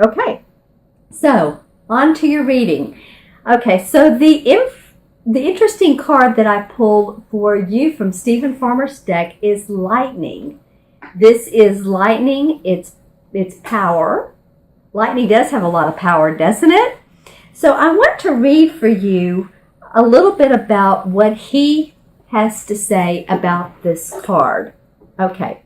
Okay, so on to your reading. Okay, so the interesting card that I pulled for you from Stephen Farmer's deck is Lightning. This is lightning. It's power. Lightning does have a lot of power, doesn't it? So I want to read for you a little bit about what he has to say about this card. Okay.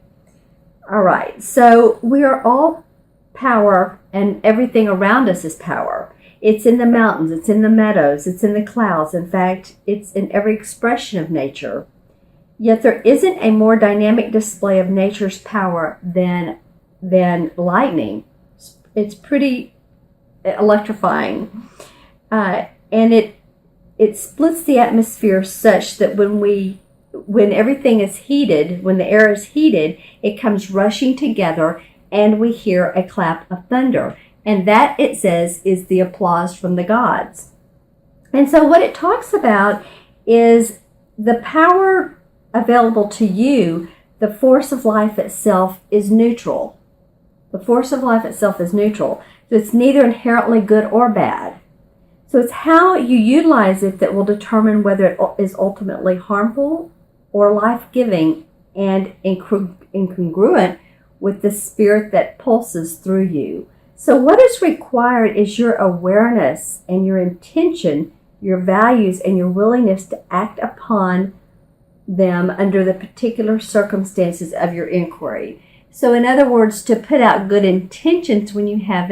All right. So we are all power, and everything around us is power. It's in the mountains, it's in the meadows, it's in the clouds. In fact, it's in every expression of nature. Yet there isn't a more dynamic display of nature's power than lightning. It's pretty electrifying, and it splits the atmosphere such that when everything is heated, when the air is heated, it comes rushing together, and we hear a clap of thunder. And that, it says, is the applause from the gods. And so what it talks about is the power available to you. The force of life itself is neutral. The force of life itself is neutral. So it's neither inherently good or bad. So it's how you utilize it that will determine whether it is ultimately harmful or life-giving and incongruent with the spirit that pulses through you. So what is required is your awareness and your intention, your values, and your willingness to act upon them under the particular circumstances of your inquiry. So in other words, to put out good intentions when you have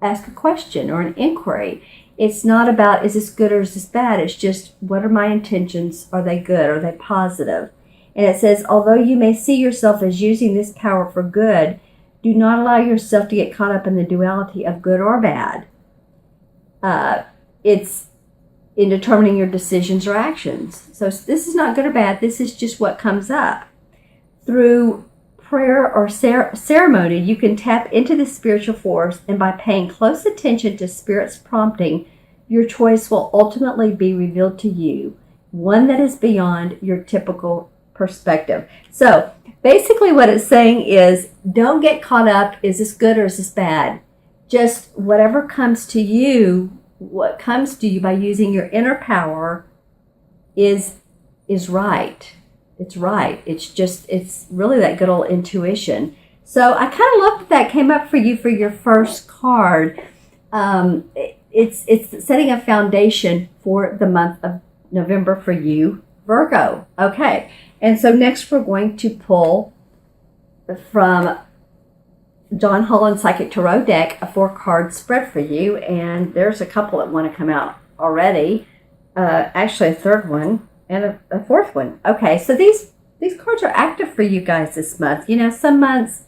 ask a question or an inquiry. It's not about, is this good or is this bad? It's just, what are my intentions? Are they good? Are they positive? And it says, although you may see yourself as using this power for good, do not allow yourself to get caught up in the duality of good or bad. It's in determining your decisions or actions. So this is not good or bad. This is just what comes up. Through prayer or ceremony, you can tap into the spiritual force, and by paying close attention to Spirit's prompting, your choice will ultimately be revealed to you, one that is beyond your typical perspective. So basically what it's saying is, don't get caught up, is this good or is this bad? Just whatever comes to you, what comes to you by using your inner power is right. It's right. It's really that good old intuition. So I kind of looked at that, came up for you for your first card. It's setting a foundation for the month of November for you, Virgo. Okay. And so next we're going to pull from John Holland Psychic Tarot deck a 4-card spread for you. And there's a couple that want to come out already. Actually a third one and a fourth one. Okay, so these cards are active for you guys this month. You know, some months,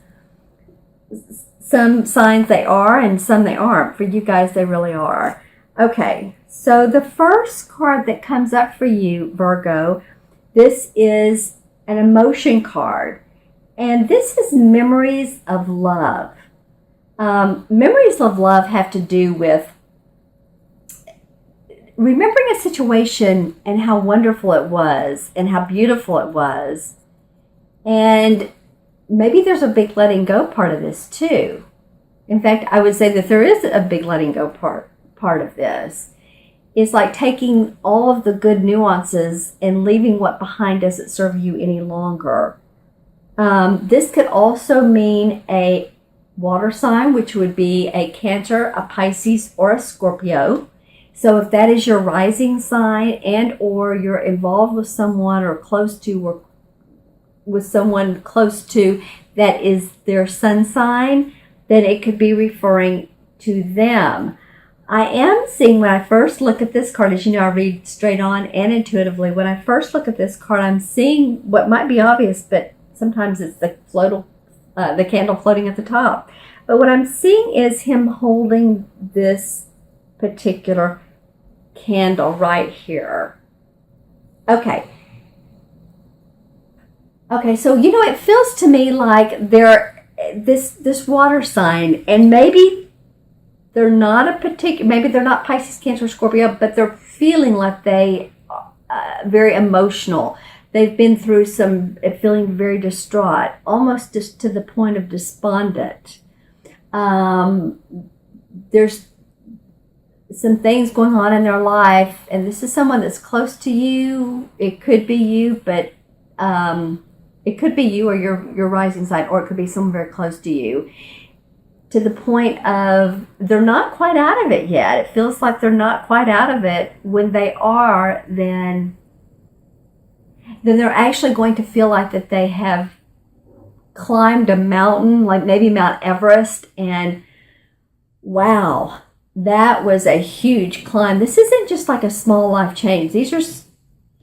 some signs they are and some they aren't. For you guys, they really are. Okay, so the first card that comes up for you, Virgo, this is an emotion card. And this is memories of love. Memories of love have to do with remembering a situation and how wonderful it was and how beautiful it was. And maybe there's a big letting go part of this too. In fact, I would say that there is a big letting go part of this. It's like taking all of the good nuances and leaving what behind doesn't serve you any longer. This could also mean a water sign, which would be a Cancer, a Pisces, or a Scorpio. So if that is your rising sign, and or you're involved with someone or close to, or with someone close to that is their sun sign, then it could be referring to them. I am seeing, when I first look at this card, as you know, I read straight on and intuitively. When I first look at this card, I'm seeing what might be obvious, but sometimes it's the candle floating at the top. But what I'm seeing is him holding this particular candle right here. Okay, so you know, it feels to me like this water sign, and maybe they're not maybe they're not Pisces, Cancer, Scorpio, but they're feeling like they very emotional. They've been through some, feeling very distraught, almost just to the point of despondent. There's some things going on in their life, and this is someone that's close to you. It could be you, but it could be you or your rising sign, or it could be someone very close to you, to the point of they're not quite out of it yet. It feels like they're not quite out of it. When they are, then they're actually going to feel like that they have climbed a mountain, like maybe Mount Everest, and wow, that was a huge climb. This isn't just like a small life change. These are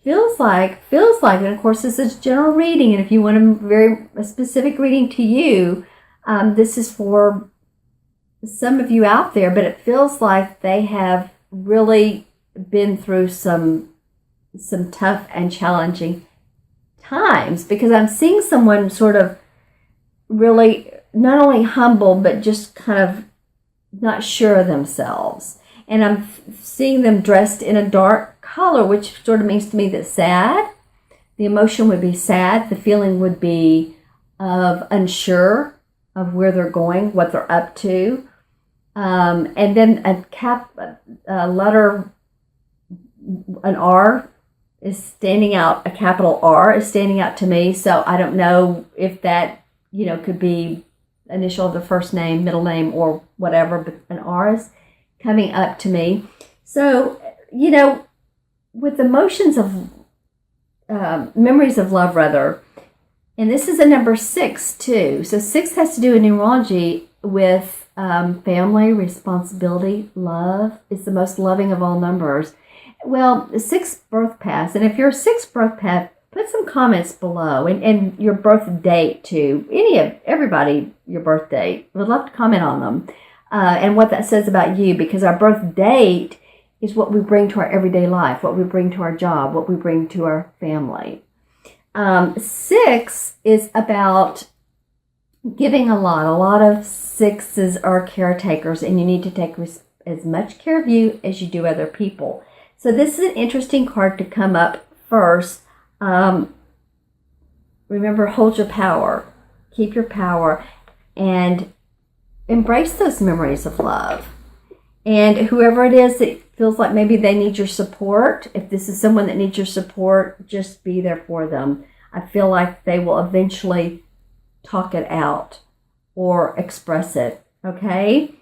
feels like, and of course this is general reading, and if you want a specific reading to you, this is for some of you out there, but it feels like they have really been through some tough and challenging times, because I'm seeing someone sort of really not only humble, but just kind of not sure of themselves. And I'm seeing them dressed in a dark color, which sort of means to me that sad. The emotion would be sad. The feeling would be of unsure of where they're going, what they're up to. And then a letter, an R is standing out, a capital R is standing out to me. So I don't know if that, could be initial of the first name, middle name, or whatever, but an R is coming up to me. So, with emotions of, memories of love, rather, and this is a number 6 too. So 6 has to do in numerology with family, responsibility, love. It's the most loving of all numbers. Well, the 6th birth path, and if you're a 6th birth path, put some comments below, and your birth date too. Everybody, your birth date. Would love to comment on them and what that says about you, because our birth date is what we bring to our everyday life, what we bring to our job, what we bring to our family. 6 is about giving a lot. A lot of 6s are caretakers, and you need to take as much care of you as you do other people. So this is an interesting card to come up first. Remember, hold your power, keep your power, and embrace those memories of love. And whoever it is that feels like maybe they need your support, if this is someone that needs your support, just be there for them. I feel like they will eventually talk it out or express it. Okay?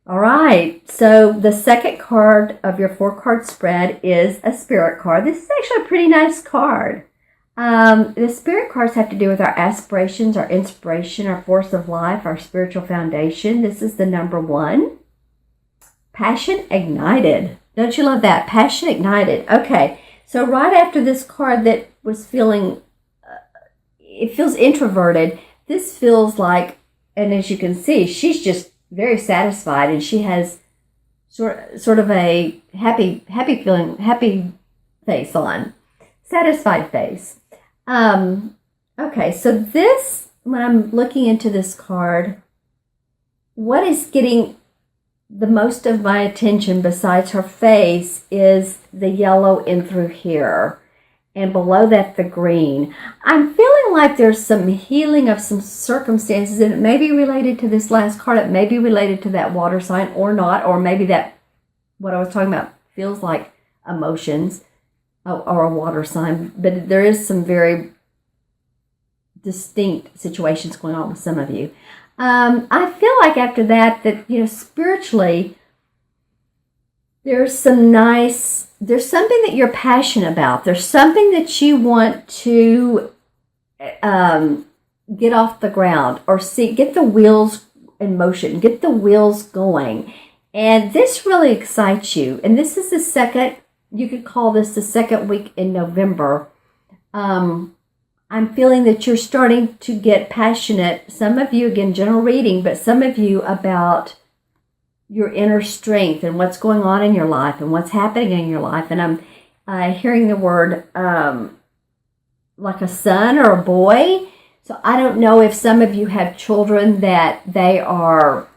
All right. So the second card of your 4-card spread is a spirit card. This is actually a pretty nice card. The spirit cards have to do with our aspirations, our inspiration, our force of life, our spiritual foundation. This is the number 1. Passion ignited. Don't you love that? Passion ignited. Okay. So right after this card that was feeling, it feels introverted. This feels like, and as you can see, she's just very satisfied, and she has sort of a happy feeling, happy face on, satisfied face. Okay, so this, when I'm looking into this card, what is getting the most of my attention besides her face is the yellow in through here, and below that the green. I'm feeling like there's some healing of some circumstances, and it may be related to this last card. It may be related to that water sign or not, or maybe that, what I was talking about, feels like emotions or a water sign. But there is some very distinct situations going on with some of you. I feel like after that, spiritually, there's something that you're passionate about. There's something that you want to get off the ground, or get the wheels in motion, get the wheels going. And this really excites you. And this is the second, you could call this the second week in November. I'm feeling that you're starting to get passionate, some of you, again, general reading, but some of you about your inner strength and what's going on in your life and what's happening in your life. And I'm hearing the word like a son or a boy. So I don't know if some of you have children that they are,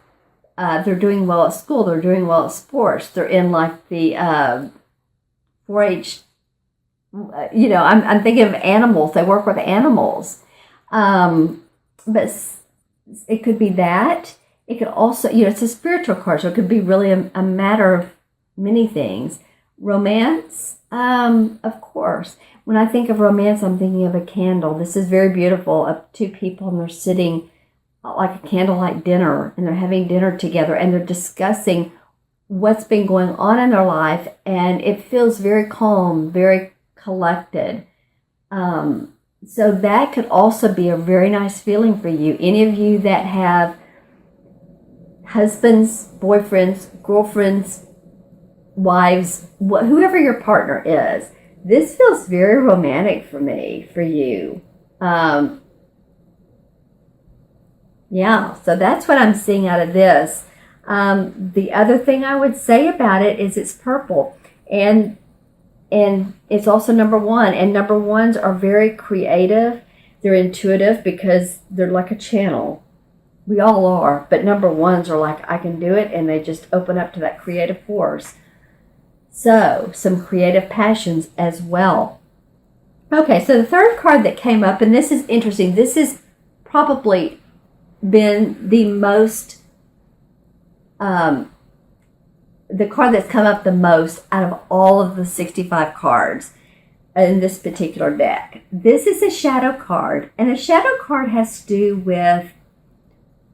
they're doing well at school, they're doing well at sports, they're in like the 4-H, I'm thinking of animals. They work with animals. But it could be that. It could also, it's a spiritual card, so it could be really a matter of many things. Romance, of course. When I think of romance, I'm thinking of a candle. This is very beautiful, of two people, and they're sitting like a candlelight dinner, and they're having dinner together, and they're discussing what's been going on in their life, and it feels very calm, very collected. So that could also be a very nice feeling for you. Any of you that have husbands, boyfriends, girlfriends, wives, whoever your partner is, this feels very romantic for me, for you. Yeah, so that's what I'm seeing out of this. The other thing I would say about it is it's purple, and it's also number one. And number ones are very creative. They're intuitive because they're like a channel. We all are, but number ones are like, I can do it, and they just open up to that creative force. So, some creative passions as well. Okay, so the third card that came up, and this is interesting. This has probably been the most, the card that's come up the most out of all of the 65 cards in this particular deck. This is a shadow card, and a shadow card has to do with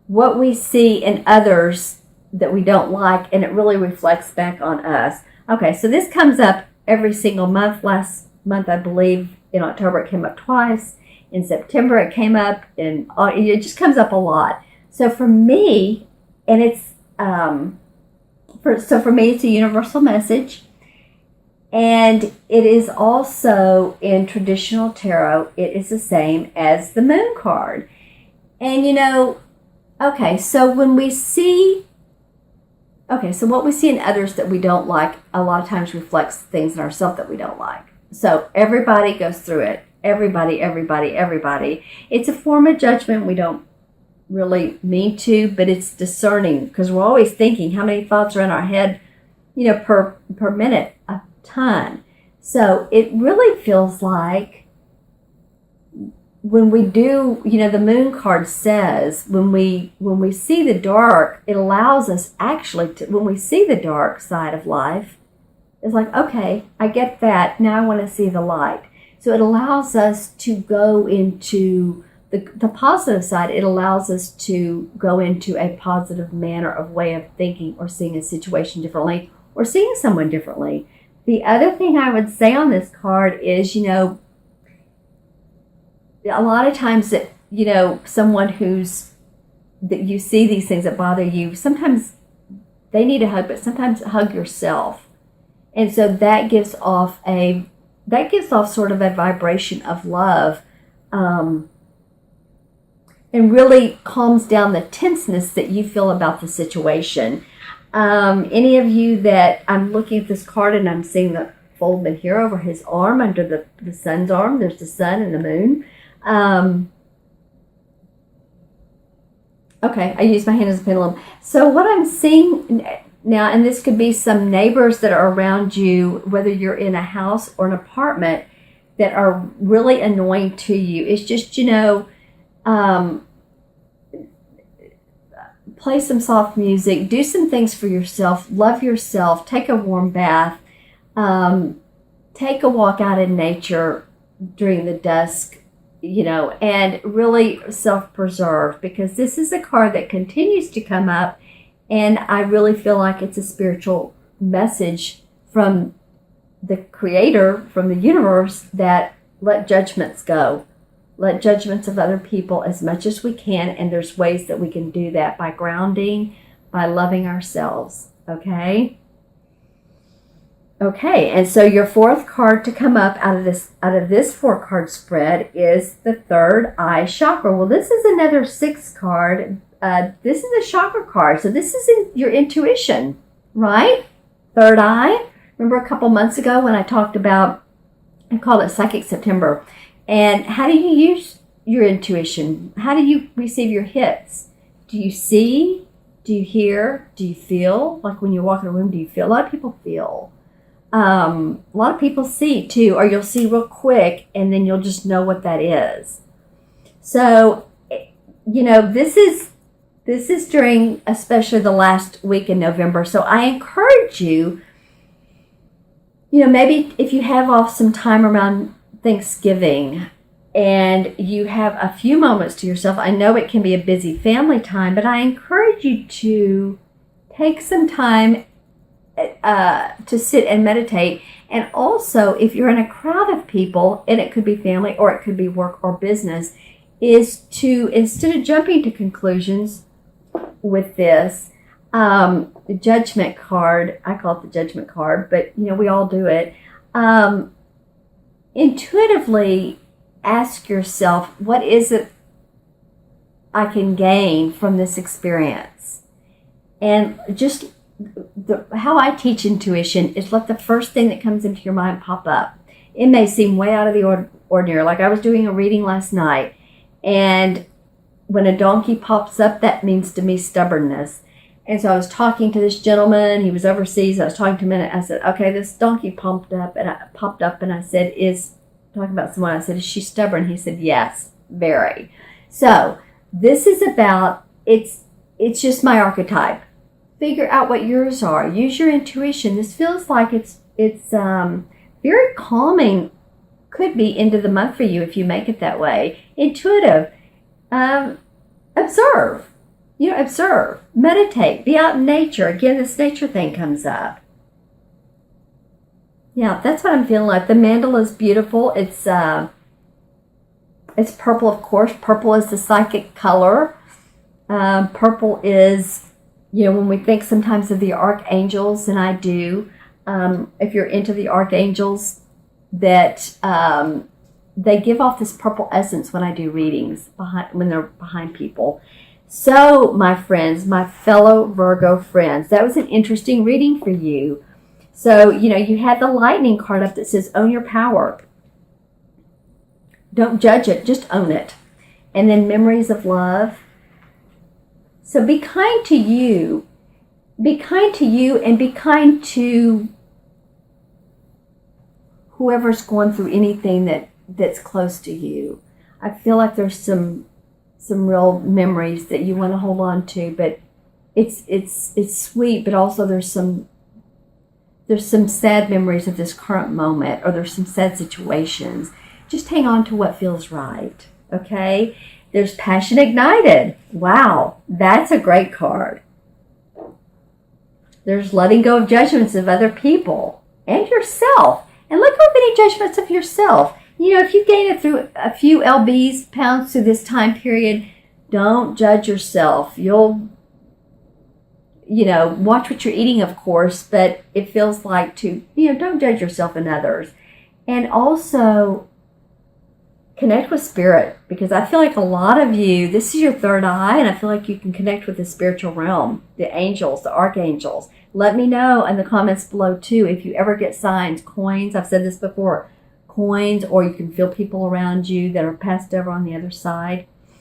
what we see in others that we don't like, and it really reflects back on us. Okay, so this comes up every single month. Last month, I believe, in October, it came up twice. In September, it came up, and it just comes up a lot. So for me, and it's, for me, it's a universal message. And it is also, in traditional tarot, it is the same as the moon card. And okay, so when we see, so what we see in others that we don't like, a lot of times reflects things in ourselves that we don't like. So everybody goes through it. Everybody. It's a form of judgment. We don't really mean to, but it's discerning, because we're always thinking how many thoughts are in our head, per minute, a ton. So it really feels like when we do, the moon card says, when we see the dark, it allows us actually to, when we see the dark side of life, it's like, okay, I get that. Now I want to see the light. So it allows us to go into the positive side. It allows us to go into a positive manner of way of thinking, or seeing a situation differently, or seeing someone differently. The other thing I would say on this card is, a lot of times that, someone that you see these things that bother you, sometimes they need a hug, but sometimes hug yourself. And so that gives off sort of a vibration of love, and really calms down the tenseness that you feel about the situation. Any of you that, I'm looking at this card and I'm seeing the foldman here over his arm, under the sun's arm, there's the sun and the moon. Okay, I use my hand as a pendulum. So what I'm seeing now, and this could be some neighbors that are around you, whether you're in a house or an apartment, that are really annoying to you. It's just, play some soft music, do some things for yourself, love yourself, take a warm bath, take a walk out in nature during the dusk, and really self-preserve, because this is a card that continues to come up, and I really feel like it's a spiritual message from the Creator, from the universe, that let judgments go. Let judgments of other people as much as we can, and there's ways that we can do that by grounding, by loving ourselves, okay? Okay, and so your fourth card to come up out of this 4-card spread is the third eye chakra. Well, this is another 6 card. This is a chakra card, so this is your intuition, right? Third eye. Remember a couple months ago when I talked about, I called it Psychic September. And how do you use your intuition? How do you receive your hits? Do you see? Do you hear? Do you feel? Like when you walk in a room, do you feel? A lot of people feel. A lot of people see too, or you'll see real quick, and then you'll just know what that is. So, this This is during especially the last week in November. So I encourage you, maybe if you have off some time around Thanksgiving and you have a few moments to yourself, I know it can be a busy family time, but I encourage you to take some time to sit and meditate. And also, if you're in a crowd of people, and it could be family or it could be work or business, is to, instead of jumping to conclusions with this, the judgment card, I call it the judgment card, but we all do it. Intuitively ask yourself, what is it I can gain from this experience? And just how I teach intuition is let the first thing that comes into your mind pop up. It may seem way out of the ordinary. Like I was doing a reading last night, and when a donkey pops up, that means to me stubbornness. And so I was talking to this gentleman. He was overseas. I was talking to him, and I said, okay, this donkey popped up, and I said, talking about someone, I said, is she stubborn? He said, yes, very. So this is about, it's just my archetype. Figure out what yours are. Use your intuition. This feels like it's very calming. Could be end of the month for you if you make it that way. Intuitive. Observe. Observe. Meditate. Be out in nature. Again, this nature thing comes up. Yeah, that's what I'm feeling like. The mandala is beautiful. It's purple, of course. Purple is the psychic color. Purple is, when we think sometimes of the archangels, and I do, if you're into the archangels, that they give off this purple essence when I do readings, when they're behind people. So, my friends, my fellow Virgo friends, that was an interesting reading for you. So, you had the lightning card up that says, own your power. Don't judge it, just own it. And then memories of love. So be kind to you. Be kind to you, and be kind to whoever's going through anything that's close to you. I feel like there's some real memories that you want to hold on to, but it's sweet, but also there's some sad memories of this current moment, or there's some sad situations. Just hang on to what feels right, okay? There's Passion Ignited. Wow, that's a great card. There's letting go of judgments of other people and yourself. And let go of any judgments of yourself. If you gain it through a few pounds through this time period, don't judge yourself. You'll, watch what you're eating, of course, but it feels like don't judge yourself and others. And also, connect with spirit, because I feel like a lot of you, this is your third eye, and I feel like you can connect with the spiritual realm, the angels, the archangels. Let me know in the comments below too if you ever get signs, coins. I've said this before, coins, or you can feel people around you that are passed over on the other side.